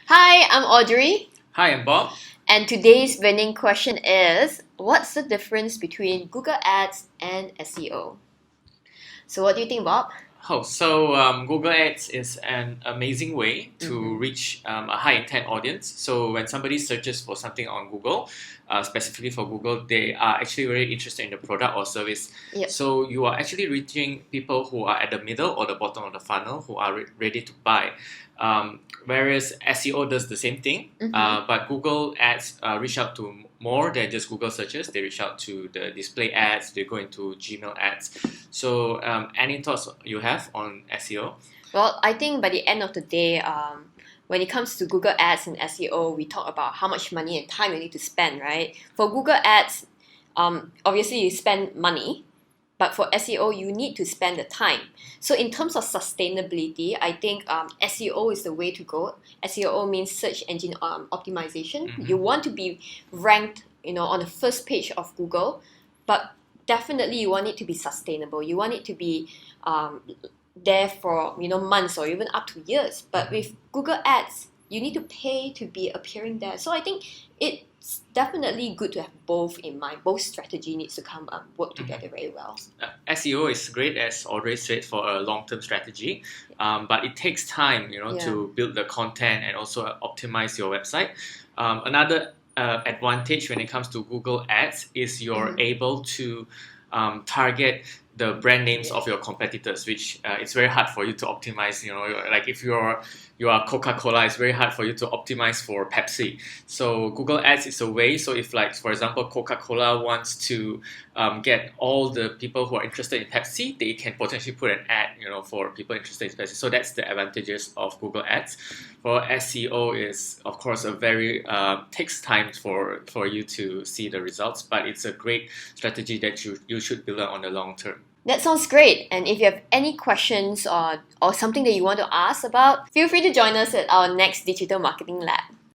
Hi, I'm Audrey, Hi, I'm Bob. and today's burning question is what's the difference between Google Ads and SEO? So, what do you think, Bob? Google Ads is an amazing way to reach a high intent audience. So when somebody searches for something on Google, specifically for Google, they are actually very interested in the product or service. Yep. So you are actually reaching people who are at the middle or the bottom of the funnel who are ready to buy. Whereas SEO does the same thing, but Google Ads reach out to more than just Google searches. They reach out to the display ads, they go into Gmail ads. So, any thoughts you have on SEO? Well, I think by the end of the day, when it comes to Google Ads and SEO, we talk about how much money and time you need to spend, right? For Google Ads, obviously you spend money, but for SEO, you need to spend the time. So in terms of sustainability, I think SEO is the way to go. SEO means search engine optimization. You want to be ranked, on the first page of Google, but definitely you want it to be sustainable. You want it to be there for months or even up to years. But with Google Ads, you need to pay to be appearing there. So I think it's definitely good to have both in mind. Both strategy needs to come work together very well. SEO is great, as Audrey said, for a long-term strategy, but it takes time, to build the content and also optimize your website. Another advantage when it comes to Google Ads is you're able to target the brand names of your competitors, which it's very hard for you to optimize. Like if you are Coca-Cola, it's very hard for you to optimize for Pepsi. So Google Ads is a way. So if, like, for example, Coca-Cola wants to get all the people who are interested in Pepsi, they can potentially put an ad, for people interested in Pepsi. So that's the advantages of Google Ads. For SEO is, of course, a very takes time for you to see the results, but it's a great strategy that you should build on the long term. That sounds great. And if you have any questions or something that you want to ask about, feel free to join us at our next Digital Marketing Lab.